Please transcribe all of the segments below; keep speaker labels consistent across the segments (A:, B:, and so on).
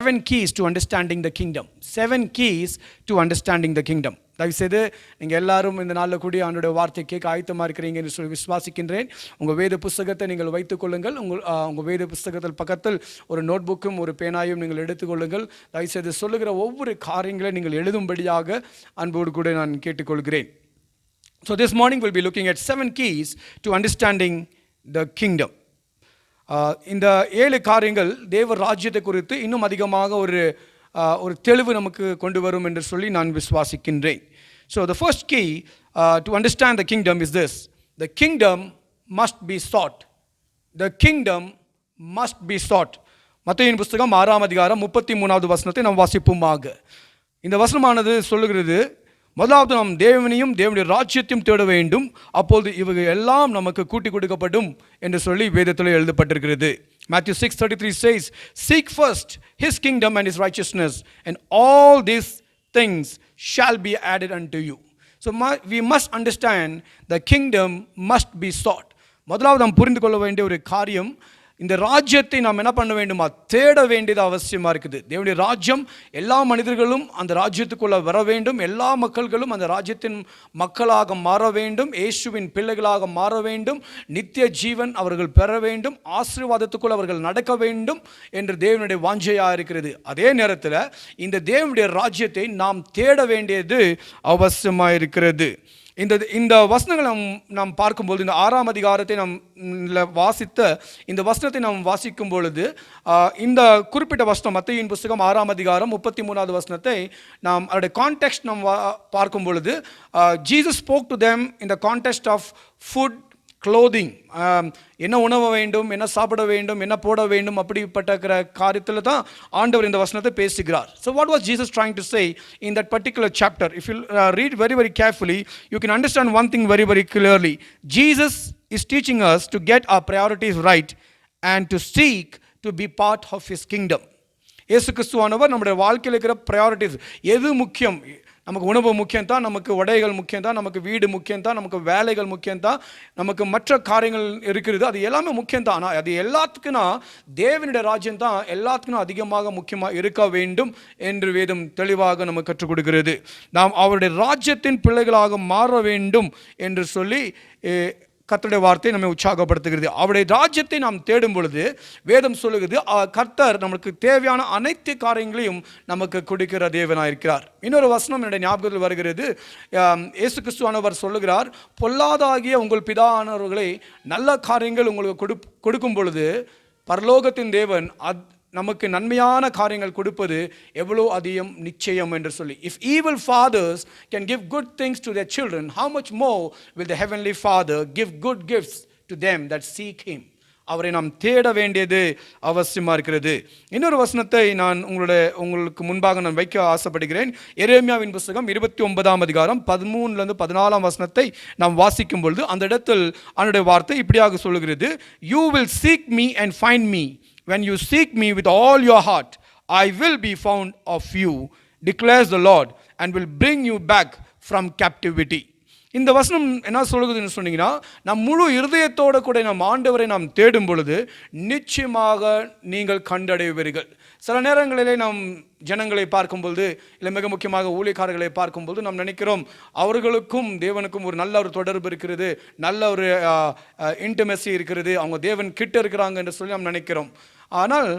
A: 7 keys to understanding the kingdom. 7 keys to understanding the kingdom. தயவுசெய்து நீங்கள் எல்லாரும் இந்த நாளில் கூடிய ஆண்டோட வார்த்தை கேட்க ஆயத்தமாக இருக்கிறீங்க என்று சொல்லி விசுவாசிக்கின்றேன். உங்கள் வேத புஸ்தகத்தை நீங்கள் வைத்துக்கொள்ளுங்கள். உங்கள் வேத புஸ்தகத்தில் பக்கத்தில் ஒரு நோட் புக்கும் ஒரு பேனாயும் நீங்கள் எடுத்துக்கொள்ளுங்கள். தயவுசெய்து சொல்லுகிற ஒவ்வொரு காரியங்களை நீங்கள் எழுதும்படியாக அன்போடு கூட நான் கேட்டுக்கொள்கிறேன். So this morning we'll be looking at 7 keys to understanding the kingdom. இந்த 7 காரியங்கள் தேவ ராஜ்யத்தை குறித்து இன்னும் அதிகமாக ஒரு தெளிவு நமக்கு கொண்டு வரும் என்று சொல்லி நான் விசுவாசிக்கின்றேன். So the first key to understand the kingdom is this: the kingdom must be sought. The kingdom must be sought. மத்தேயுவின் புஸ்தகம் 6ஆம் அதிகாரம் 33வது வசனத்தை நாம் வாசிப்போமாக. இந்த வசனமானது சொல்லுகிறது, முதலாவது நாம் தேவனையும் தேவனுடைய ராஜ்யத்தையும் தேட வேண்டும், அப்பொழுது இவர்கள் எல்லாம் நமக்கு கூட்டி கொடுக்கப்படும் என்று சொல்லி வேதத்தில் எழுதப்பட்டிருக்கிறது. Matthew 6:33 says, "Seek first his kingdom and his righteousness, and all these things shall be added unto you." So we must understand the kingdom must be sought. முதலாவது நாம் புரிந்து கொள்ள வேண்டிய ஒரு காரியம், இந்த ராஜ்யத்தை நாம் என்ன பண்ண வேண்டுமா, தேட வேண்டியது அவசியமாக இருக்குது. தேவனுடைய ராஜ்யம், எல்லா மனிதர்களும் அந்த ராஜ்யத்துக்குள்ளே வர வேண்டும், எல்லா மக்கள்களும் அந்த ராஜ்யத்தின் மக்களாக மாற வேண்டும், இயேசுவின் பிள்ளைகளாக மாற வேண்டும், நித்திய ஜீவன் அவர்கள் பெற வேண்டும், ஆசீர்வாதத்துக்குள் அவர்கள் நடக்க வேண்டும் என்று தேவனுடைய வாஞ்சையாக இருக்கிறது. அதே நேரத்தில் இந்த தேவனுடைய ராஜ்யத்தை நாம் தேட வேண்டியது அவசியமாக இருக்கிறது. இந்த வசனங்களை நாம் பார்க்கும்போது, இந்த 6ஆம் அதிகாரத்தை நாம் வாசித்த இந்த வசனத்தை நாம் வாசிக்கும் பொழுது, இந்த குறிப்பிட்ட வசனம் மத்தேயுவின் புஸ்தகம் 6ஆம் அதிகாரம் 33வது வசனத்தை நாம் அதோடைய கான்டெக்ஸ்ட் நாம் பார்க்கும் பொழுது, Jesus spoke to them in the context of food, clothing, என்ன உணவு வேண்டும், என்ன சாப்பிட வேண்டும், என்ன போட வேண்டும், அப்படிப்பட்ட காரியத்தில் தான் ஆண்டவர் இந்த வசனத்தை பேசுகிறார். So what was Jesus trying to say in that particular chapter? If you read very, very carefully, you can understand one thing very, very clearly. Jesus is teaching us to get our priorities right and to seek to be part of his kingdom. இயேசு கிறிஸ்துவானவர் நம்முடைய வாழ்க்கையில் இருக்கிற priorities எது முக்கியம், நமக்கு உணவு முக்கியம்தான், நமக்கு உடைகள் முக்கியம்தான், நமக்கு வீடு முக்கியம்தான், நமக்கு வேலைகள் முக்கியம்தான், நமக்கு மற்ற காரியங்கள் இருக்கிறது, அது எல்லாமே முக்கியம்தான். ஆனால் அது எல்லாத்துக்குன்னா தேவனுடைய ராஜ்யம் தான் எல்லாத்துக்கும் அதிகமாக முக்கியமாக இருக்க வேண்டும் என்று வேதம் தெளிவாக நமக்கு கற்றுக் கொடுக்கிறது. நாம் அவருடைய ராஜ்யத்தின் பிள்ளைகளாக மாற வேண்டும் என்று சொல்லி கர்த்தருடைய வார்த்தை நம்மை உற்சாகப்படுத்துகிறது. அவருடைய ராஜ்யத்தை நாம் தேடும் பொழுது வேதம் சொல்லுகிறது, கர்த்தர் நமக்கு தேவையான அனைத்து காரியங்களையும் நமக்கு கொடுக்கிற தேவனாக இருக்கிறார். இன்னொரு வசனம் என்னுடைய ஞாபகத்தில் வருகிறது. இயேசு கிறிஸ்துவானவர் சொல்லுகிறார், பொல்லாதாகிய உங்கள் பிதானவர்களை நல்ல காரியங்கள் உங்களுக்கு கொடுக்கும் பொழுது பரலோகத்தின் தேவன் நமக்கு நன்மையான காரியங்கள் கொடுப்பது எவ்வளோ அதிகம் நிச்சயம் என்று சொல்லி. If evil fathers can give good things to their children, how much more will the heavenly Father give good gifts to them that seek him? அவரை நாம் தேட வேண்டியது அவசியமாக இருக்கிறது. இன்னொரு வசனத்தை நான் உங்களுக்கு முன்பாக நான் வைக்க ஆசைப்படுகிறேன். எரேமியாவின் புஸ்தகம் 29ஆம் அதிகாரம் 13லேருந்து 14ஆம் வசனத்தை நாம் வாசிக்கும் பொழுது அந்த இடத்தில் அவனுடைய வார்த்தை இப்படியாக சொல்லுகிறது, "You will seek me and find me. When you seek me with all your heart, I will be found of you, declares the Lord, and will bring you back from captivity." இந்த வசனம் என்ன சொல்லுதுன்னு சொன்னீங்கன்னா, நம் முழு இருதயத்தோடு கூட நம் ஆண்டவரை நாம் தேடும் பொழுது நிச்சயமாக நீங்கள் கண்டடைவீர்கள். சில நேரங்களிலே நாம் ஜனங்களை பார்க்கும்பொழுது, இல்லை மிக முக்கியமாக ஊழியக்காரர்களை பார்க்கும்போது நாம் நினைக்கிறோம் அவர்களுக்கும் தேவனுக்கும் ஒரு நல்ல ஒரு தொடர்பு இருக்கிறது, நல்ல ஒரு இன்டிமெசி இருக்கிறது, அவங்க தேவன் கிட்ட இருக்கிறாங்க என்று சொல்லி நாம் நினைக்கிறோம். ஆனால்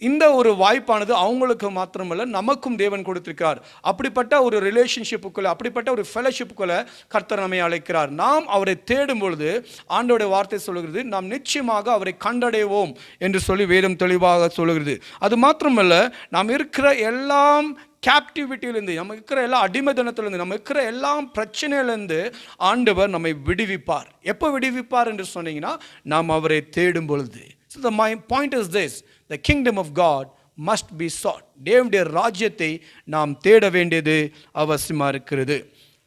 A: இந்த ஒரு வாய்ப்பானது அவங்களுக்கு மாத்திரமல்ல, நமக்கும் தேவன் கொடுத்திருக்கிறார். அப்படிப்பட்ட ஒரு ரிலேஷன்ஷிப்புக்குள்ள, அப்படிப்பட்ட ஒரு ஃபெலோஷிப்புக்குள்ள கர்த்தர் நம்மை அழைக்கிறார். நாம் அவரை தேடும் பொழுது ஆண்டவருடைய வார்த்தை சொல்லுகிறது, நாம் நிச்சயமாக அவரை கண்டடைவோம் என்று சொல்லி வேதம் தெளிவாக சொல்லுகிறது. அது மாத்திரமல்ல, நாம் இருக்கிற எல்லாம் கேப்டிவிட்டியிலேருந்து, நம்ம இருக்கிற எல்லா அடிமைத்தனத்திலேருந்து, நம்ம இருக்கிற எல்லாம் பிரச்சனையிலேருந்து ஆண்டவர் நம்மை விடுவிப்பார். எப்போ விடுவிப்பார் என்று சொன்னீங்கன்னா, நாம் அவரை தேடும் பொழுது. So my point is this: the kingdom of God must be sought. தேவனுடைய ராஜ்யத்தை நாம் தேட வேண்டியது அவசியமாக இருக்கிறது.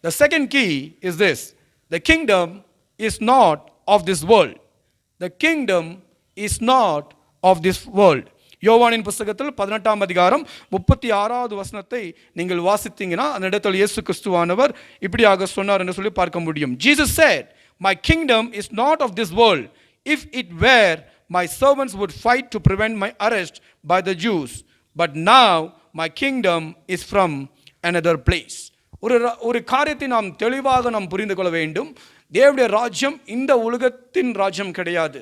A: The second key is this: the kingdom is not of this world. The kingdom is not of this world. யோவானின் புஸ்தகத்தில் 18ஆம் அதிகாரம் 36வது வசனத்தை நீங்கள் வாசித்தீங்கன்னா அந்த இடத்தில் இயேசு கிறிஸ்துவானவர் இப்படியாக சொன்னார் என்று சொல்லி பார்க்க முடியும். Jesus said, "My kingdom is not of this world. If it were, my servants would fight to prevent my arrest by the Jews. but now my kingdom is from another place. ஒரு காரியத்தை நாம் தெளிவாக நாம் புரிந்து கொள்ள வேண்டும். தேவனுடைய ராஜ்யம் இந்த உலகத்தின் ராஜ்யம் கிடையாது.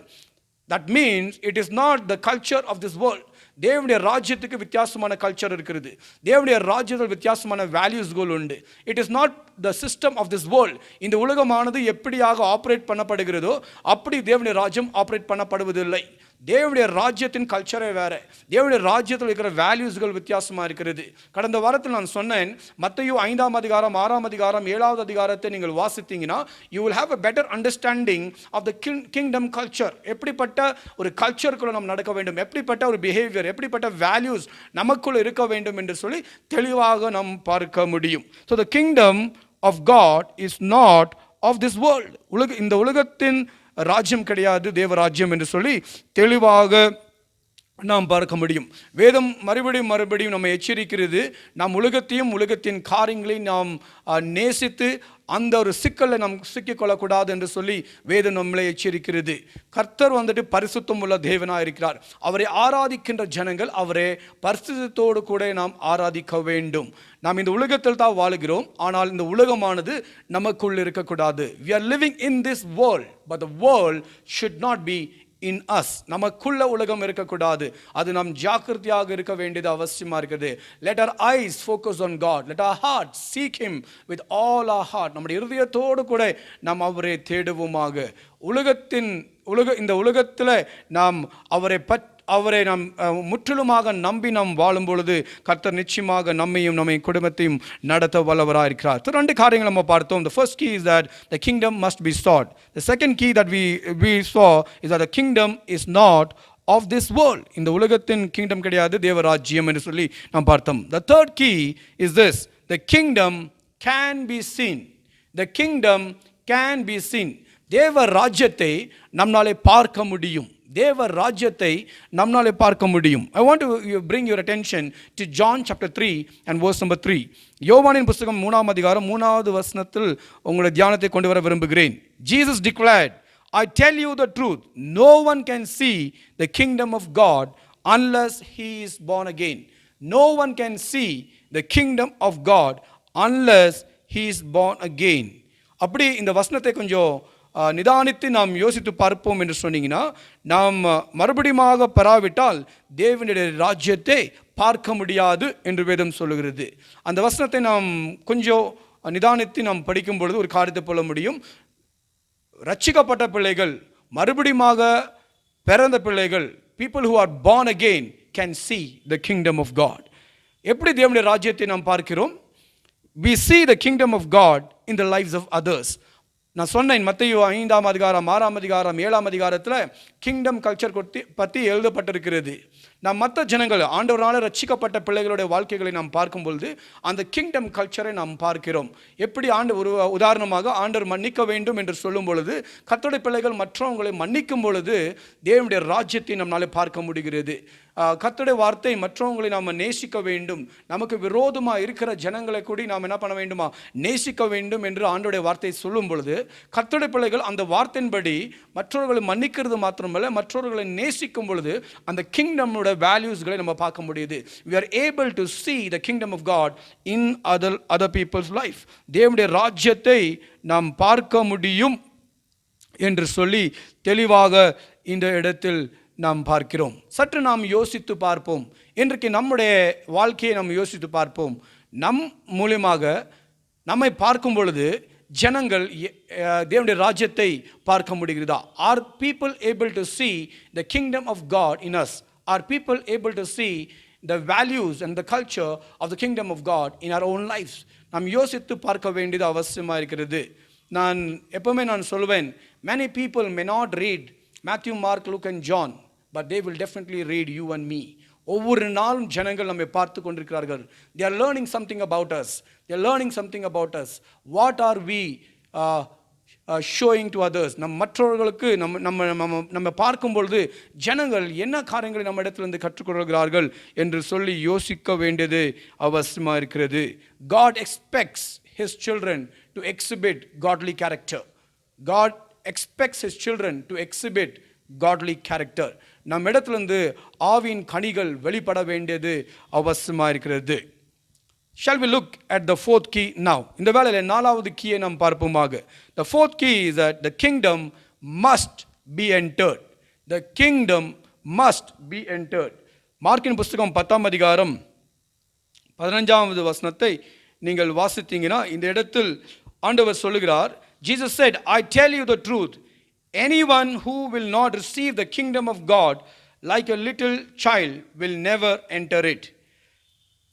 A: That means it is not the culture of this world. தேவனுடைய ராஜ்யத்துக்கு வித்தியாசமான கல்ச்சர் இருக்கிறது. தேவனுடைய ராஜ்யத்தில் வித்தியாசமான வேல்யூஸ்கள் உண்டு. It is not the system of this world. இந்த உலகமானது எப்படியாக ஆப்ரேட் பண்ணப்படுகிறதோ அப்படி தேவனுடைய ராஜ்யம் ஆப்ரேட் பண்ணப்படுவதில்லை. தேவனுடைய ராஜ்யத்தின் கல்ச்சரே வேற. தேவனுடைய ராஜ்யத்தில் இருக்கிற வேல்யூஸ்கள் வித்தியாசமாக இருக்கிறது. கடந்த வாரத்தில் நான் சொன்னேன், மத்தேயு 5ஆம் அதிகாரம் 6ஆம் அதிகாரம் 7வது அதிகாரத்தை நீங்கள் வாசித்தீங்கன்னா you will have a better understanding of the kingdom culture. எப்படிப்பட்ட ஒரு கல்ச்சருக்குள்ள நாம் நடக்க வேண்டும், எப்படிப்பட்ட ஒரு பிஹேவியர், எப்படிப்பட்ட வேல்யூஸ் நமக்குள்ள இருக்க வேண்டும் என்று சொல்லி தெளிவாக நாம் பார்க்க முடியும். So the kingdom of God is not of this world. இந்த உலகத்தின் ராஜ்யம் கிடையாது, தேவராஜ்யம் என்று சொல்லி தெளிவாக நாம் பார்க்க முடியும். வேதம் மறுபடியும் நம்ம எச்சரிக்கிறது, நாம் உலகத்தையும் உலகத்தின் காரியங்களையும் நாம் நேசித்து அந்த ஒரு சிக்கலில் நாம் சிக்கிக்கொள்ளக்கூடாது என்று சொல்லி வேதம் நம்மளை எச்சரிக்கிறது. கர்த்தர் பரிசுத்தம் உள்ள தேவனாக இருக்கிறார். அவரை ஆராதிக்கின்ற ஜனங்கள் அவரை பரிசுத்தத்தோடு கூட நாம் ஆராதிக்க வேண்டும். நாம் இந்த உலகத்தில் தான் வாழுகிறோம், ஆனால் இந்த உலகமானது நமக்குள் இருக்கக்கூடாது. We are living in this world, but the world should not be in us. நமக்குள்ள உலகம் இருக்கக்கூடாது. அது நாம் ஜாக்கிரதையாக இருக்க வேண்டியது அவசியமாக இருக்குது. Let our eyes focus on God. Let our heart seek Him with all our heart. நம்முடைய இருதயத்தோடு கூட நாம் அவரை தேடுவோமாக. இந்த உலகத்தில் நாம் அவரை நாம் முற்றிலுமாக நம்பி நாம் வாழும் பொழுது கர்த்தர் நிச்சயமாக நம்மையும் நம்ம குடும்பத்தையும் நடத்த வல்லவராக இருக்கிறார். ரெண்டு காரியங்கள் நம்ம பார்த்தோம். The first key is that the kingdom must be sought. The second key that we saw is that the kingdom is not of this world. இந்த உலகத்தின் kingdom கிடையாது, தேவராஜ்யம் என்று சொல்லி நாம் பார்த்தோம். The third key is this: the kingdom can be seen. The kingdom can be seen. தேவராஜ்யத்தை நம்மாலே பார்க்க முடியும். தேவ ராஜ்யத்தை நம்மாலே பார்க்க முடியும். I want to bring your attention to John chapter 3 and verse number 3. யோவானின் புத்தகம் 3ஆம் அதிகாரம் 3வது வசனத்தில் உங்களுடைய தியானத்தை கொண்டு வர விரும்புகிறேன். Jesus declared, I tell you the truth, no one can see the kingdom of God unless he is born again. No one can see the kingdom of God unless he is born again. அப்படி இந்த வசனத்தை கொஞ்சம் நிதானித்து நாம் யோசித்து பார்ப்போம் என்று சொன்னீங்கன்னா, நாம் மறுபடியும் பெறாவிட்டால் தேவனுடைய ராஜ்யத்தை பார்க்க முடியாது என்று வேதம் சொல்லுகிறது. அந்த வசனத்தை நாம் கொஞ்சம் நிதானித்து நாம் படிக்கும் பொழுது ஒரு காரியத்தை போல முடியும். ரட்சிக்கப்பட்ட பிள்ளைகள், மறுபடியும் பிறந்த பிள்ளைகள், people who are born again can see the kingdom of God. எப்படி தேவனுடைய ராஜ்யத்தை நாம் பார்க்கிறோம்? We see the kingdom of God in the lives of others. நான் சொன்னேன், மத்தேயு 5ஆம் அதிகாரம் 6ஆம் அதிகாரம் 7ஆம் அதிகாரத்தில் கிங்டம் கல்ச்சர் பற்றி எழுதப்பட்டிருக்கிறது. நாம் மற்ற ஜனங்கள் ஆண்டவரால் ரட்சிக்கப்பட்ட பிள்ளைகளுடைய வாழ்க்கைகளை நாம் பார்க்கும் பொழுது அந்த கிங்டம் கல்ச்சரை நாம் பார்க்கிறோம். எப்படி ஒரு உதாரணமாக ஆண்டவர் மன்னிக்க வேண்டும் என்று சொல்லும் பொழுது கர்த்தருடைய பிள்ளைகள் மற்றவங்களை மன்னிக்கும் பொழுது தேவனுடைய ராஜ்யத்தை நம்மளால் பார்க்க முடிகிறது. கர்த்தருடைய வார்த்தை மற்றவங்களை நாம் நேசிக்க வேண்டும், நமக்கு விரோதமாக இருக்கிற ஜனங்களை கூடி நாம் என்ன பண்ண வேண்டுமா, நேசிக்க வேண்டும் என்று ஆண்டவருடைய வார்த்தை சொல்லும் பொழுது கர்த்தருடைய பிள்ளைகள் அந்த வார்த்தையின்படி மற்றவர்களை மன்னிக்கிறது மாத்திரமல்ல, மற்றவர்களை நேசிக்கும் பொழுது அந்த கிங்டமோட வேல்யூஸ்களை நம்ம பார்க்க முடியுது. We are able to see the kingdom of God in other people's life. தேவனுடைய ராஜ்யத்தை நாம் பார்க்க முடியும் என்று சொல்லி தெளிவாக இந்த இடத்தில் நாம் பார்க்கிறோம். சற்று நாம் யோசித்து பார்ப்போம். இன்றைக்கு நம்முடைய வாழ்க்கையை நாம் யோசித்து பார்ப்போம். நம் மூலமாக நம்மை பார்க்கும் பொழுது ஜனங்கள் தேவனுடைய ராஜ்யத்தை பார்க்க முடிகிறதா? Are people able to see the kingdom of God in us? Are people able to see the values and the culture of the kingdom of God in our own lives? நாம் யோசித்து பார்க்க வேண்டியது அவசியமாக இருக்கிறது. நான் எப்பவுமே சொல்லுவேன், many people may not read Matthew, Mark, Luke and John, but they will definitely read you and me. ஒவ்வொரு நாளும் ஜனங்கள் நம்மை பார்த்து கொண்டிருக்கிறார்கள். They are learning something about us. They are learning something about us. What are we showing to others? மற்றவர்களுக்கு நம்ம பார்க்கும் பொழுது ஜனங்கள் என்ன காரியங்களை நம்ம இடத்திலிருந்து கற்றுக்கொள்கிறார்கள் என்று சொல்லி யோசிக்க வேண்டியது அவசியமாக இருக்கிறது. God expects His children to exhibit godly character. God expects His children to exhibit godly character. நம் இடத்துலேருந்து ஆவியின் கனிகள் வெளிப்பட வேண்டியது அவசியமாக இருக்கிறது. Shall we look at the fourth key now? இந்த வேளையில் நாலாவது கீயை நாம் பார்ப்போமாக. The fourth key is that the kingdom must be entered. The kingdom must be entered. மார்க்கின் புஸ்தகம் 10ஆம் அதிகாரம் 15வது வசனத்தை நீங்கள் வாசித்தீங்கன்னா இந்த இடத்தில் ஆண்டவர் சொல்லுகிறார், Jesus said, I tell you the truth, anyone who will not receive the kingdom of God like a little child will never enter it.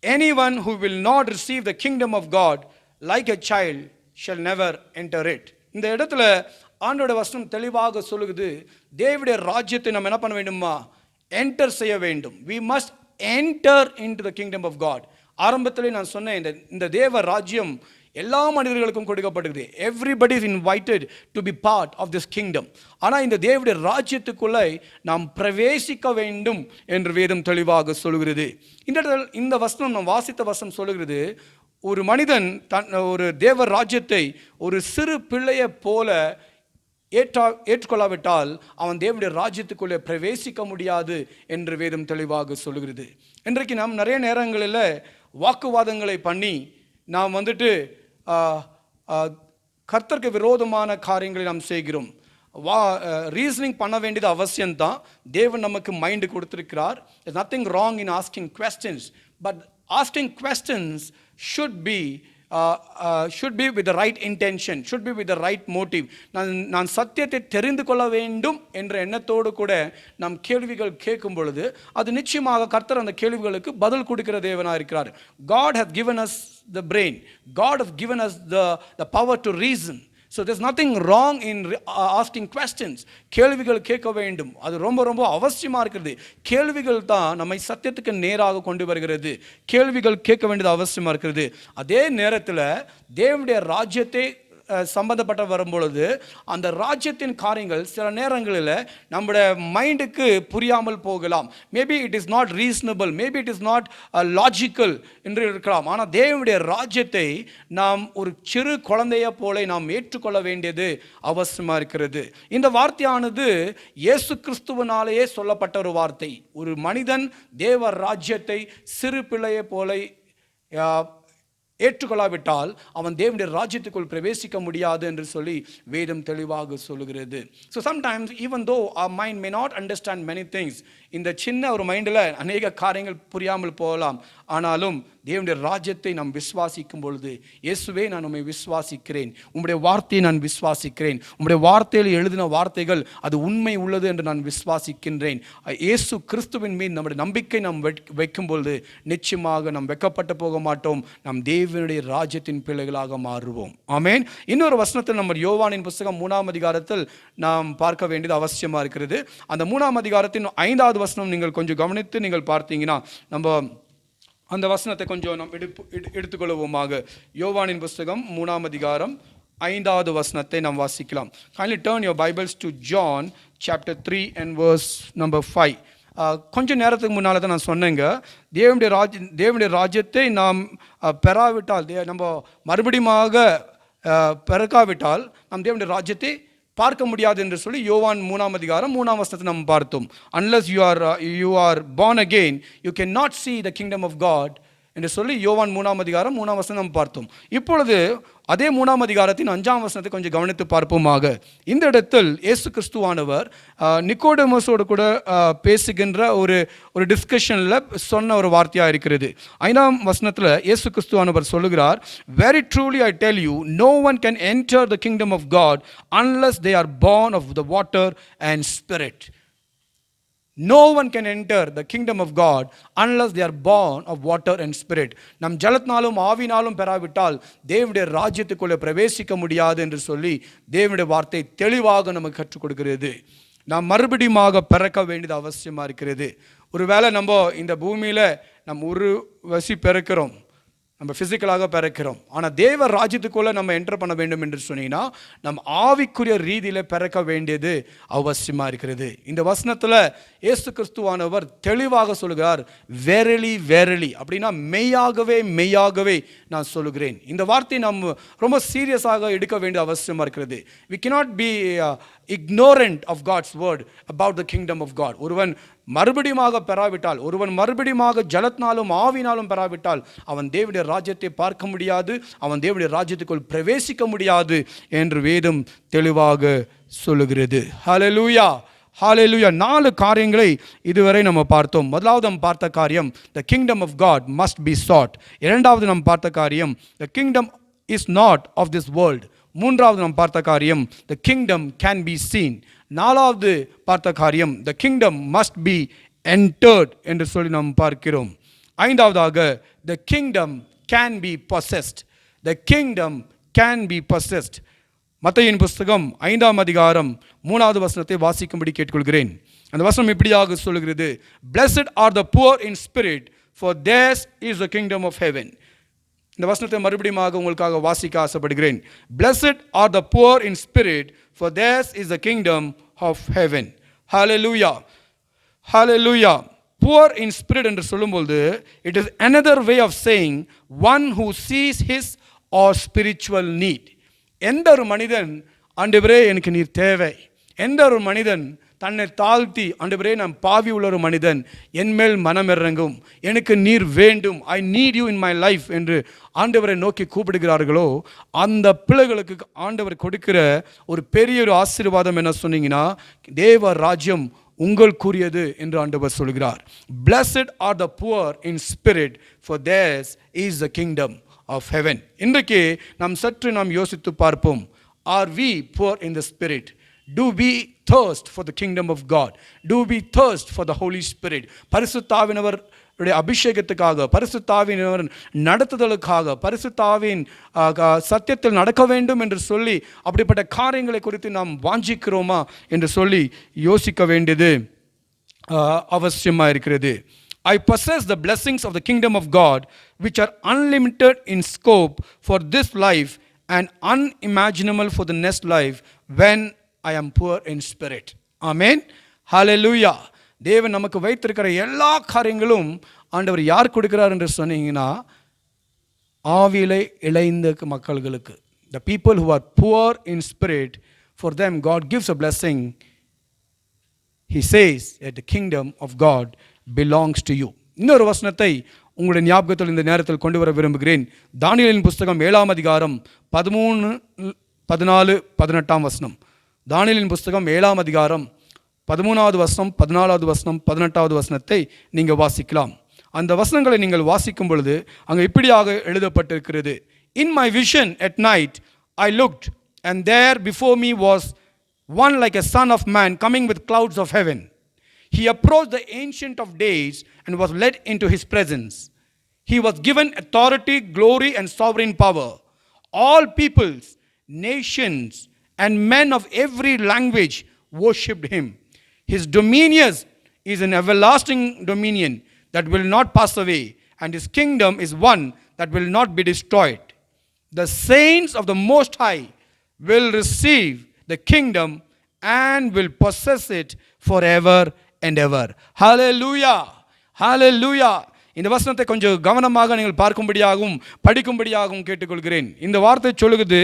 A: Anyone who will not receive the kingdom of God like a child shall never enter it. இந்த இடத்துல ஆண்டோட வசனம் தெளிவாக சொல்லுகிறது, தேவனுடைய ராஜ்யத்தை நம்ம என்ன பண்ண வேண்டுமா? என்டர் செய்ய வேண்டும். We must enter into the kingdom of God. ஆரம்பத்திலே நான் சொன்னேன், இந்த தேவ ராஜ்யம் எல்லா மனிதர்களுக்கும் கொடுக்கப்பட்டது. Everybody is invited to be part of this kingdom. ஆனால் இந்த தேவனுடைய ராஜ்யத்துக்குள்ளே நாம் பிரவேசிக்க வேண்டும் என்று வேதம் தெளிவாக சொல்கிறது. இந்த வசனம் நாம் வாசித்த வசனம் சொல்லுகிறது, ஒரு மனிதன் ஒரு தேவ ராஜ்யத்தை ஒரு சிறு பிள்ளையை போல ஏற்றுக்கொள்ளாவிட்டால் அவன் தேவனுடைய ராஜ்யத்துக்குள்ளே பிரவேசிக்க முடியாது என்று வேதம் தெளிவாக சொல்லுகிறது. இன்றைக்கு நாம் நிறைய நேரங்களில் வாக்குவாதங்களை பண்ணி நாம் கர்த்தருக்கு விரோதமான காரியங்களை நாம் செய்கிறோம். ரீசனிங் பண்ண வேண்டியது அவசியம்தான். தேவன் நமக்கு மைண்டு கொடுத்திருக்கிறார். There's nothing wrong in asking questions, but asking questions should be with the right intention, should be with the right motive. நான் சத்தியத்தை தெரிந்து கொள்ள வேண்டும் என்ற எண்ணத்தோடு கூட நாம் கேள்விகள் கேட்கும் பொழுது அது நிச்சயமாக கர்த்தர் அந்த கேள்விகளுக்கு பதில் கொடுக்கிற தேவனாக இருக்கிறார். God has given us the brain. God has given us the power to reason. So there's nothing wrong in asking questions. கேள்விகள் கேட்க வேண்டும், அது ரொம்ப ரொம்ப அவசியமாக இருக்கிறது. கேள்விகள் தான் நம்மை சத்தியத்துக்கு நேராக கொண்டு வருகிறது. கேள்விகள் கேட்க வேண்டியது அவசியமாக இருக்கிறது. அதே நேரத்தில் தேவனுடைய ராஜ்யத்தை சம்பந்தப்பட்ட வரும்பொழுது அந்த ராஜ்யத்தின் காரியங்கள் சில நேரங்களில் நம்முடைய மைண்டுக்கு புரியாமல் போகலாம். Maybe it is not reasonable, maybe it is not logical என்று இருக்கலாம். ஆனால் தேவனுடைய ராஜ்யத்தை நாம் ஒரு சிறு குழந்தையை போல நாம் ஏற்றுக்கொள்ள வேண்டியது அவசியமாக இருக்கிறது. இந்த வார்த்தையானது இயேசு கிறிஸ்துவனாலேயே சொல்லப்பட்ட ஒரு வார்த்தை. ஒரு மனிதன் தேவ ராஜ்யத்தை சிறு பிள்ளையை போல ஏற்றுக்கொள்ளாவிட்டால் அவன் தேவனுடைய ராஜ்யத்துக்குள் பிரவேசிக்க முடியாது என்று சொல்லி வேதம் தெளிவாக சொல்லுகிறது. So sometimes even though our mind may not understand many things, இந்த சின்ன ஒரு மைண்டில் அநேக காரியங்கள் புரியாமல் போகலாம். ஆனாலும் தேவனுடைய ராஜ்யத்தை நாம் விசுவாசிக்கும் பொழுது, இயேசுவே நான் உம்மை விசுவாசிக்கிறேன், உம்முடைய வார்த்தையை நான் விசுவாசிக்கிறேன், உம்முடைய வார்த்தையில் எழுதின வார்த்தைகள் அது உண்மை உள்ளது என்று நான் விசுவாசிக்கின்றேன். இயேசு கிறிஸ்துவின் மீது நம்முடைய நம்பிக்கை நாம் வைக்கும் பொழுது நிச்சயமாக நாம் வெட்கப்பட்டு போக மாட்டோம். நாம் தேவனுடைய ராஜ்யத்தின் பிள்ளைகளாக மாறுவோம். ஆமென். இன்னொரு வசனத்தில் நம்ம யோவானின் புஸ்தகம் 3ஆம் அதிகாரத்தில் நாம் பார்க்க வேண்டியது அவசியமாக இருக்கிறது. அந்த 3ஆம் அதிகாரத்தின் 5வது வசனம் நீங்கள் கொஞ்சம் கவனித்து நீங்கள் பார்த்தீங்கன்னா நம்ம அந்த வசனத்தை கொஞ்சம் நாம் எடுத்துக்கொள்வோமாக. யோவானின் புஸ்தகம் 3ஆம் அதிகாரம் 5வது வசனத்தை நாம் வாசிக்கலாம். Kindly turn your Bibles to John chapter 3 and verse number 5. கொஞ்சம் நேரத்துக்கு முன்னால் தான் நான் சொன்னேங்க, தேவனுடைய ராஜ்யத்தை நாம் பெறாவிட்டால், நம்ம மறுபடியுமாக பிறக்காவிட்டால் நாம் தேவனுடைய ராஜ்யத்தை பார்க்க முடியாது என்று சொல்லி யோவான் 3ஆம் அதிகாரம் 3ஆம் வசனத்தை நாம் பார்த்தோம். Unless you are born again, you cannot see the kingdom of God என்று சொல்லி யோவான் 3ஆம் அதிகாரம் 3ஆம் வசனம் நாம் பார்த்தோம். இப்பொழுது அதே 3ஆம் அதிகாரத்தின் 5ஆம் வசனத்தை கொஞ்சம் கவனித்து பார்ப்போமாக. இந்த இடத்தில் இயேசு கிறிஸ்துவானவர் நிக்கோடேமஸோடு கூட பேசுகின்ற ஒரு டிஸ்கஷனில் சொன்ன ஒரு வார்த்தையாக இருக்கிறது. 5ஆம் வசனத்தில் இயேசு கிறிஸ்துவானவர் சொல்லுகிறார், Very truly I tell you, no one can enter the kingdom of God unless they are born of the water and spirit. No one can enter the kingdom of God unless they are born of water and spirit. நம் ஜலத்தினாலும் ஆவினாலும் பெறாவிட்டால் தேவனுடைய ராஜ்யத்துக்குள்ளே பிரவேசிக்க முடியாது என்று சொல்லி தேவனுடைய வார்த்தை தெளிவாக நமக்கு கற்றுக் கொடுக்கிறது. நாம் மறுபடியுமாக பிறக்க வேண்டியது அவசியமாக இருக்கிறது. ஒருவேளை நம்ம இந்த பூமியில் நம் ஒரு வசி பிறக்கிறோம், நம்ம ஃபிசிக்கலாக பிறக்கிறோம். ஆனால் தேவ ராஜ்யத்துக்குள்ளே நம்ம என்டர் பண்ண வேண்டும் என்று சொன்னீங்கன்னா நம்ம ஆவிக்குரிய ரீதியில் பிறக்க வேண்டியது அவசியமாக இருக்கிறது. இந்த வசனத்தில் இயேசு கிறிஸ்துவானவர் தெளிவாக சொல்கிறார், வெரலி வெரலி, அப்படின்னா மெய்யாகவே மெய்யாகவே நான் சொல்லுகிறேன். இந்த வார்த்தையை நம்ம ரொம்ப சீரியஸாக எடுக்க வேண்டிய அவசியமாக இருக்கிறது. we cannot be ignorant of God's word about the kingdom of God. ஒருவன் மறுபடியுமாக பெறாவிட்டால், ஒருவன் மறுபடியுமாக ஜலத்தினாலும் ஆவினாலும் பெறாவிட்டால் அவன் தேவனுடைய ராஜ்யத்தை பார்க்க முடியாது, அவன் தேவனுடைய ராஜ்யத்துக்குள் பிரவேசிக்க முடியாது என்று வேதம் தெளிவாக சொல்லுகிறது. ஹல்லேலூயா, ஹல்லேலூயா. 4 காரியங்களை இதுவரை நம்ம பார்த்தோம். முதலாவது நம்ம பார்த்த காரியம், the kingdom of God must be sought. இரண்டாவது நம்ம பார்த்த காரியம், the kingdom is not of this world. மூன்றாவது நாம் பார்த்த காரியம், the kingdom can be seen. நாலாவது பார்த்த காரியம், the kingdom must be entered என்று சொல்லி நாம் பார்க்கிறோம். ஐந்தாவதாக, the kingdom can be possessed. the kingdom can be possessed. மத்தேயுவின் புஸ்தகம் 5ஆம் அதிகாரம் 3வது வசனத்தை வாசிக்கும்படி கேட்டுக்கொள்கிறேன். அந்த வசனம் இப்படியாக சொல்கிறது, blessed are the poor in spirit, for theirs is the kingdom of heaven. இந்த வசனத்தை மறுபடியும் உங்களுக்காக வாசிக்க ஆசைப்படுகிறேன். blessed are the poor in spirit, for theirs is the kingdom of heaven. hallelujah, hallelujah. poor in spirit என்று சொல்லும்போது it is another way of saying one who sees his or spiritual need. எந்த ஒரு மனிதன் ஆண்டவரே எனக்கு நீர் தேவை, எந்த ஒரு மனிதன் தன்னை தாழ்த்தி ஆண்டவரே நான் பாவி உள்ள ஒரு மனிதன், என்மேல் மனம் இறங்கும், எனக்கு நீர் வேண்டும், I need you in my life என்று ஆண்டவரை நோக்கி கூப்பிடுகிறார்களோ அந்த பிள்ளைகளுக்கு ஆண்டவர் கொடுக்கிற ஒரு பெரிய ஒரு ஆசீர்வாதம் என்ன சொன்னீங்கன்னா, தேவ ராஜ்யம் உங்களுக்குரியது என்று ஆண்டவர் சொல்கிறார். blessed are the poor in spirit, for theirs is the kingdom of heaven. இன்றைக்கு நாம் சற்று யோசித்து பார்ப்போம். are we poor in the spirit? do we thirst for the kingdom of God? do we thirst for the Holy Spirit? பரிசுத்த ஆவியானவருடைய அபிஷேகத்துக்காக, பரிசுத்த ஆவியானவர் நடத்துதலுக்காக, பரிசுத்த ஆவியின் சத்தியத்தில் நடக்க வேண்டும் என்று சொல்லி அப்படிப்பட்ட காரியங்களை குறித்து நாம் வாஞ்சிக்கிறோமா என்று சொல்லி யோசிக்க வேண்டியது அவசியமாக இருக்கிறது. I possess the blessings of the kingdom of God, which are unlimited in scope for this life and unimaginable for the next life when I am poor in spirit. Amen. Hallelujah. தேவன் நமக்கு வைத்திருக்கிற எல்லா காரியங்களும் ஆண்டவர் யார் கொடுக்கிறார் என்று சொன்னீங்கன்னா, ஆவியிலே இளைந்த மக்களுக்கு, the people who are poor in spirit, for them God gives a blessing. He says that the kingdom of God belongs to you. இன்னொரு வசனத்தை உங்களுடைய ஞாபகத்தில் இந்த நேரத்தில் கொண்டு வர விரும்புகிறேன். தானியேலின் புஸ்தகம் 7ஆம் அதிகாரம் 13, 14, 18 வசனம். தானியேலின் புஸ்தகம் 7ஆம் அதிகாரம் 13வது வசனம், 14வது வசனம், 18வது வசனத்தை நீங்கள் வாசிக்கலாம். அந்த வசனங்களை நீங்கள் வாசிக்கும் பொழுது அங்கே இப்படியாக எழுதப்பட்டிருக்கிறது. In my vision at night I looked, and there before me was one like a son of man coming with clouds of heaven. He approached the Ancient of Days and was led into his presence. He was given authority, glory, and sovereign power. All peoples, nations, and men of every language worshipped him. His dominion is an everlasting dominion that will not pass away, and his kingdom is one that will not be destroyed. The saints of the Most High will receive the kingdom and will possess it forever and ever. Hallelujah, hallelujah. இந்த வசனத்தை கொஞ்சம் கவனமாக நீங்கள் பார்க்கும்படியாகவும் படிக்கும்படியாகவும் கேட்டுக்கொள்கிறேன். இந்த வார்த்தை சொல்லுகிறது,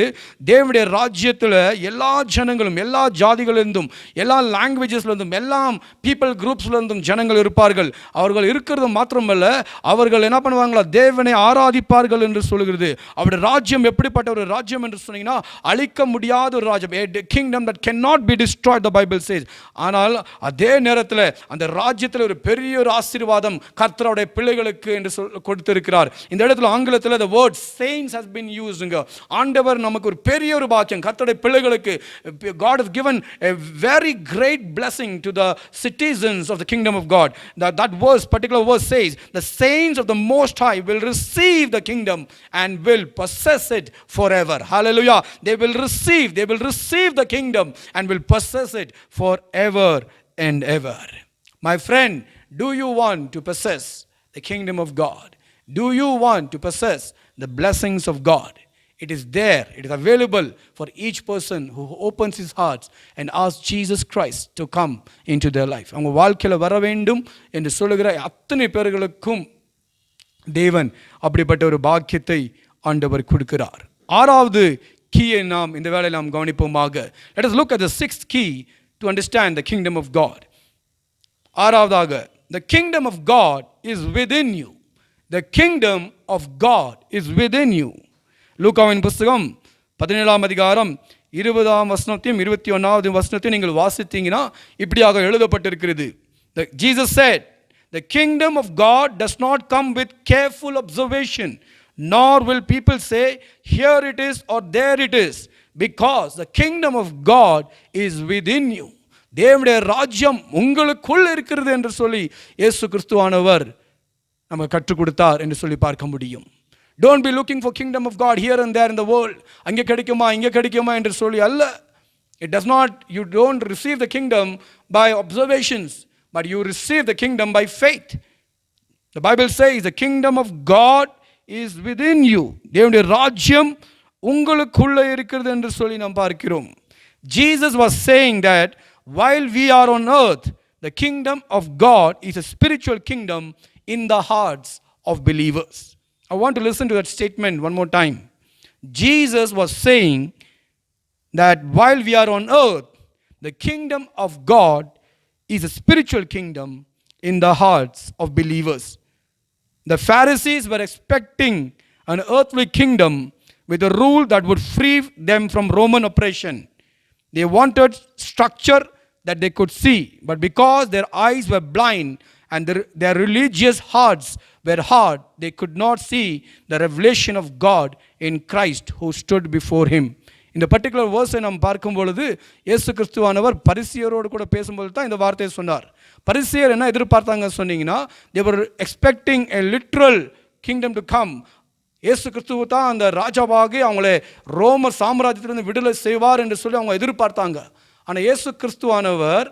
A: தேவனுடைய ராஜ்யத்தில் எல்லா ஜனங்களும், எல்லா ஜாதிகளிலிருந்தும், எல்லா லாங்குவேஜஸ்லேருந்தும், எல்லா பீப்புள் குரூப்ஸ்லேருந்தும் ஜனங்கள் இருப்பார்கள். அவர்கள் இருக்கிறது மாத்திரமல்ல, அவர்கள் என்ன பண்ணுவாங்களா, தேவனை ஆராதிப்பார்கள் என்று சொல்லுகிறது. அவருடைய ராஜ்யம் எப்படிப்பட்ட ஒரு ராஜ்யம் என்று சொன்னீங்கன்னா, அழிக்க முடியாத ஒரு ராஜ்யம், a kingdom that cannot be destroyed, the Bible says. ஆனால் அதே நேரத்தில் அந்த ராஜ்யத்தில் ஒரு பெரிய ஒரு ஆசீர்வாதம் கர்த்தருடைய பிள்ளைகள் என்று கொடுத்திருக்கிறார். இந்த இடத்துல ஆங்கிலத்தில் the word saints has been used. ஆண்டவர் நமக்கு ஒரு பெரிய ஒரு பாக்கியம், கர்த்தருடைய பிள்ளைகளுக்கு God has given a very great blessing to the citizens of the kingdom of God. That verse, particular verse says, the saints of the Most High will receive the kingdom and will possess it forever. Hallelujah. They will receive the kingdom and will possess it forever and ever. My friend, do you want to possess the kingdom of God? Do you want to possess the blessings of God? It is there. It is available for each person who opens his heart and asks Jesus Christ to come into their life. அவங்க வாழ்க்கையில் வர வேண்டும் என்று சொல்லுகிற அத்தனை பேர்களுக்கும் தேவன் அப்படிப்பட்ட ஒரு பாக்கியத்தை ஆண்டவர் கொடுக்கிறார். ஆறாவது கீயை நாம் இந்த வேளையில் நாம் கவனிப்போமாக. Let us look at the sixth key to understand the kingdom of God. ஆறாவதாக, the kingdom of God is within you. The kingdom of God is within you. லூக்காவின் புத்தகம் 17ஆம் அதிகாரம் 20ஆம் வசனத்தையும் 21வது வசனத்தையும் நீங்கள் வாசித்தீங்கன்னா இப்படியாக எழுதப்பட்டிருக்கிறது. Jesus said, the kingdom of God does not come with careful observation, nor will people say, here it is or there it is, because the kingdom of God is within you. தேவனுடைய ராஜ்யம் உங்களுக்குள் இருக்கிறது என்று சொல்லி இயேசு கிறிஸ்துவானவர் நமக்கு கற்றுக் கொடுத்தார் என்று சொல்லி பார்க்க முடியும். Don't be looking for kingdom of God here and there in the world. அங்கே கிடைக்குமா இங்கே கிடைக்குமா என்று சொல்லி அல்ல. It does not, you don't receive the kingdom by observations, but you receive the kingdom by faith. The Bible says the kingdom of God is within you. தேவனுடைய ராஜ்யம் உங்களுக்குள்ள இருக்கிறது என்று சொல்லி நாம் பார்க்கிறோம். Jesus was saying that while we are on earth, the kingdom of God is a spiritual kingdom in the hearts of believers. I want to listen to that statement one more time. Jesus was saying that while we are on earth, the kingdom of God is a spiritual kingdom in the hearts of believers. The Pharisees were expecting an earthly kingdom with a rule that would free them from Roman oppression. They wanted structure that they could see, but because their eyes were blind and their religious hearts were hard, they could not see the revelation of God in Christ who stood before him. இந்த particular வேர்ஸை நாம் பார்க்கும் பொழுது இயேசு கிறிஸ்துவானவர் பரிசேயரோடு கூட பேசும்போது தான் இந்த வார்த்தையை சொன்னார். பரிசேயர் என்ன எதிர்பார்த்தாங்க சொன்னீங்கன்னா, they were expecting a literal kingdom to come. இயேசு கிறிஸ்துவ தான் அந்த ராஜாவாகி அவங்கள ரோமர் சாம்ராஜ்யத்திலிருந்து விடுதலை செய்வார் என்று சொல்லி அவங்க எதிர்பார்த்தாங்க. ஆனால் இயேசு கிறிஸ்துவானவர்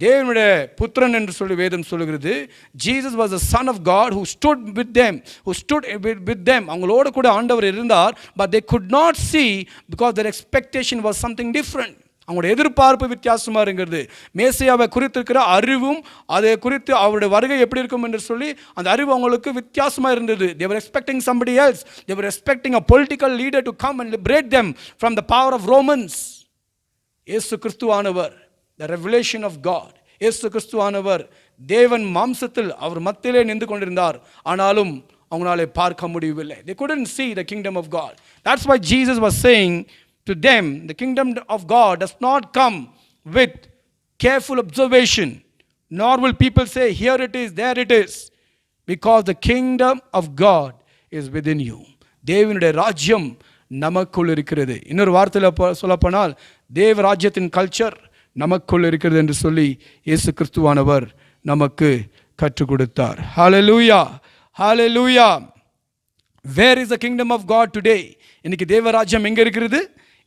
A: தேவனுடைய புத்திரன் என்று சொல்லி வேதம் சொல்லுகிறது. Jesus was the son of God who stood with them, அவங்களோட கூட ஆண்டவர் இருந்தார். But they could not see because their expectation was something different. அவங்களுடைய எதிர்பார்ப்பு வித்தியாசமாக இருக்கிறது. மேசியாவை குறித்திருக்கிற அறிவும் அதை குறித்து அவருடைய வருகை எப்படி இருக்கும் என்று சொல்லி அந்த அறிவு அவங்களுக்கு வித்தியாசமாக இருந்தது. They were expecting somebody else. They were expecting a political leader to come and liberate them from the power of Romans. இயேசு கிறிஸ்துவானவர், the revelation of God. இயேசு கிறிஸ்துவானவர் தேவன் மாம்சத்தில் அவர் மத்தியிலே நின்று கொண்டிருந்தார். ஆனாலும் அவங்களாலே பார்க்க முடியவில்லை. They couldn't see the kingdom of God. That's why Jesus was saying to them, the kingdom of God does not come with careful observation, nor will people say, here it is, there it is, because the kingdom of God is within you. தேவனுடைய ராஜ்யம் நமக்குள் இருக்கிறது. இன்னொரு வார்த்தையில் சொல்லப்போனால் தேவ ராஜ்யத்தின் culture நமக்குள் இருக்கிறது என்று சொல்லி இயேசு கிறிஸ்துவானவர் நமக்கு கற்றுக் கொடுத்தார். ஹல்லேலூயா, ஹல்லேலூயா. Where is the kingdom of God today? இன்னைக்கு தேவ ராஜ்யம் எங்க இருக்கிறது?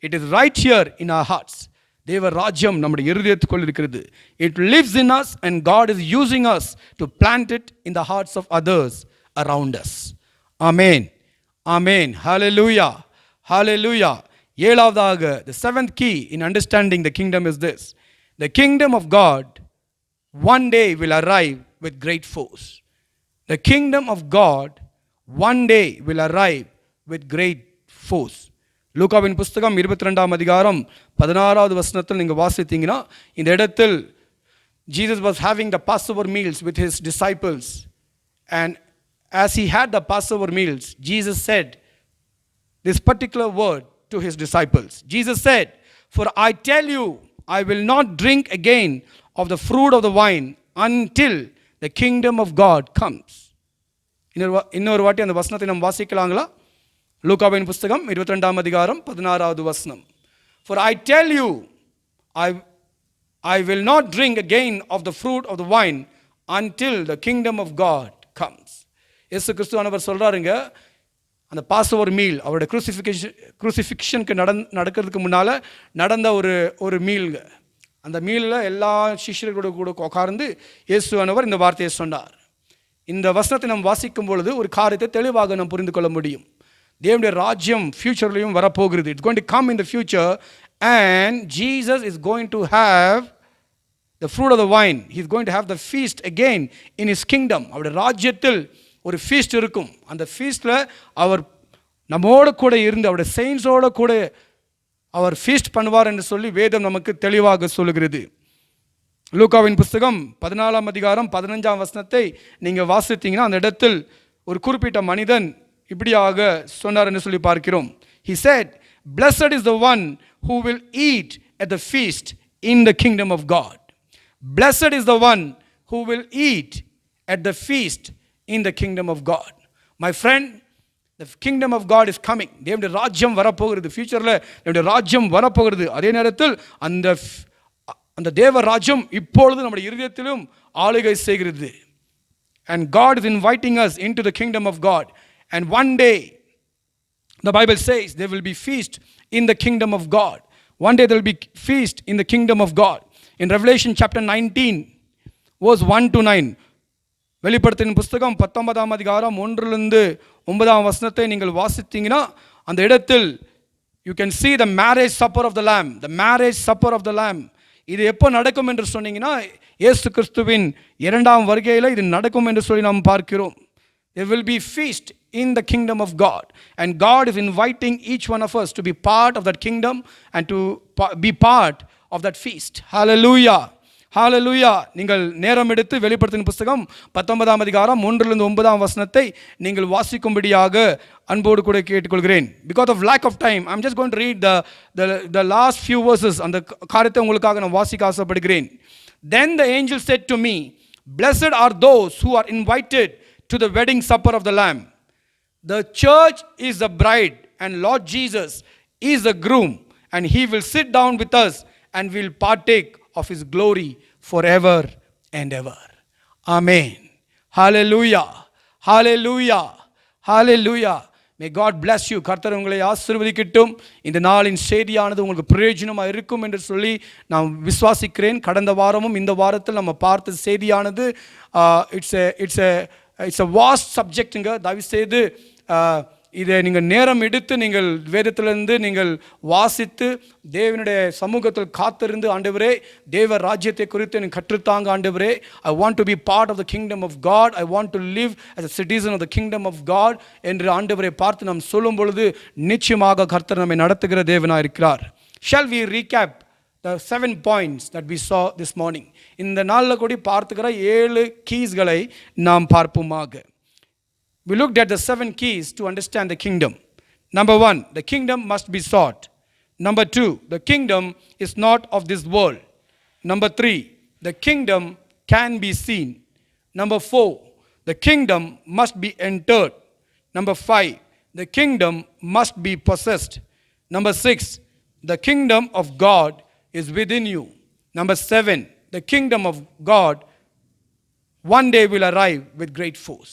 A: It is right here in our hearts. தேவ ராஜ்யம் நம்முடைய இருதயத்துக்குள் இருக்கிறது. It lives in us and God is using us to plant it in the hearts of others around us. Amen. Amen. Hallelujah. Hallelujah. ஏழாவதாக, the seventh key in understanding the kingdom is this. The kingdom of God one day will arrive with great force. The kingdom of God one day will arrive with great force. லூக்காவின் புத்தகம் 22ஆம் அதிகாரம் 16வது வசனத்தில் நீங்கள் வாசித்தீங்கன்னா இந்த இடத்தில் Jesus was having the Passover meals with his disciples, and as he had the Passover meals, Jesus said this particular word to his disciples. Jesus said, for I tell you, I will not drink again of the fruit of the vine until the kingdom of God comes. இன்னொரு வாட்டி அந்த வசனத்தை நாம் வாசிக்கலாங்களா? லூக்காவின் புத்தகம் 22ஆம் அதிகாரம் 16வது வசனம். For I tell you, I will not drink again of the fruit of the vine until the kingdom of God comes. இயேசு கிறிஸ்துவானவர் சொல்றாருங்க, அந்த பாஸ்ஓவர் மீல் அவருடைய குரூசிஃபிக்ஷனுக்கு நடக்கிறதுக்கு முன்னால் நடந்த ஒரு மீல்ங்க. அந்த மீலில் எல்லா சிஷ்யர்களோட கூட உட்கார்ந்து இயேசுவானவர் இந்த வார்த்தையை சொன்னார். இந்த வசனத்தை நாம் வாசிக்கும் பொழுது ஒரு காரியத்தை தெளிவாக நாம் புரிந்து கொள்ள முடியும். தேவனுடைய ராஜ்யம் ஃபியூச்சர்லையும் வரப்போகிறது. It's going to come in the future and Jesus is going to have the fruit of the vine. He is going to have the feast again in his kingdom. அவருடைய ராஜ்யத்தில் ஒரு ஃபீஸ்ட் இருக்கும். அந்த ஃபீஸ்டில் அவர் நம்மோடு கூட இருந்து அவருடைய செயின்ஸோடு கூட அவர் ஃபீஸ்ட் பண்ணுவார் என்று சொல்லி வேதம் நமக்கு தெளிவாக சொல்லுகிறது. லூக்காவின் புஸ்தகம் 14ஆம் அதிகாரம் 15ஆம் வசனத்தை நீங்கள் வாசித்தீங்கன்னா அந்த இடத்தில் ஒரு குறிப்பிட்ட மனிதன் இப்படியாக சொன்னார் என்று சொல்லி பார்க்கிறோம். He said, "Blessed is the one who will eat at the feast in the kingdom of God." Blessed is the one who will eat at the feast in the kingdom of God. My friend, the kingdom of God is coming. தேவனுடைய ராஜ்யம் வரப்போகிறது. ஃபியூச்சரில் தேவனுடைய ராஜ்யம் வரப்போகிறது. அதே நேரத்தில் அந்த தேவ ராஜ்யம் இப்பொழுது நம்முடைய இருதயத்திலும் ஆளுகை செய்கிறது. And God is inviting us into the kingdom of God. And one day, the Bible says, there will be feast in the kingdom of God. One day there will be feast in the kingdom of God. In Revelation chapter 19, verse 1 to 9, வெளிப்படுத்தின புஸ்தகம் 19ஆம் அதிகாரம் 1லிருந்து 9ஆம் வசனத்தை நீங்கள் வாசித்தீங்கன்னா அந்த இடத்தில் you can see the marriage supper of the lamb. The marriage supper of the lamb. இது எப்போ நடக்கும் என்று சொன்னீங்கன்னா இயேசு கிறிஸ்துவின் 2ஆம் வருகையில் இது நடக்கும் என்று சொல்லி நாம் பார்க்கிறோம். There will be feast in the kingdom of God. And God is inviting each one of us to be part of that kingdom and to be part of that feast. Hallelujah. Hallelujah. நீங்கள் நேரம் எடுத்து வெளிப்படுத்தின புஸ்தகம் 19ஆம் அதிகாரம் 1லிருந்து 9ஆம் வசனத்தை நீங்கள் வாசிக்கும்படியாக அன்போடு கூட கேட்டுக்கொள்கிறேன். Because of lack of time, I'm just going to read the last few verses. அந்த காரியத்தை உங்களுக்காக நான் வாசிக்க ஆசைப்படுகிறேன். Then the angel said to me, "Blessed are those who are invited to the wedding supper of the Lamb." The church is the bride and Lord Jesus is the groom, and he will sit down with us and will partake of his glory forever and ever. Amen. Hallelujah. Hallelujah. Hallelujah. May God bless you. கர்த்தர் உங்களை ஆசீர்வதிக்கட்டும். இந்த நாளின் செய்தியானது உங்களுக்கு பிரயோஜனமாக இருக்கும் என்று சொல்லி நான் விசுவாசிக்கிறேன். கடந்த வாரமும் இந்த வாரத்தில் நம்ம பார்த்த செய்தியானது இட்ஸ் a vast subjectங்க. தயவு செய்து இதை நீங்கள் நேரம் எடுத்து நீங்கள் வேதத்திலிருந்து நீங்கள் வாசித்து தேவனுடைய சமூகத்தில் காத்திருந்து, ஆண்டவரே தேவ ராஜ்யத்தை குறித்து எனக்கு கற்றுத்தாங்க ஆண்டவரே. I want to be part of the kingdom of God. I want to live as a citizen of the kingdom of God என்று ஆண்டவரை பார்த்து நாம் சொல்லும் பொழுது நிச்சயமாக கர்த்தர் நம்மை நடத்துகிற தேவனாக இருக்கிறார். Shall we recap the 7 points that we saw this morning? இந்த நாளில் கூடி பார்த்துக்கிற 7 கீஸ்களை நாம் பார்ப்போமாக. We looked at the 7 keys to understand the kingdom. Number 1, the kingdom must be sought. Number 2, the kingdom is not of this world. Number 3, the kingdom can be seen. Number 4, the kingdom must be entered. Number 5, the kingdom must be possessed. Number 6, the kingdom of God is within you. Number 7, the kingdom of God one day will arrive with great force.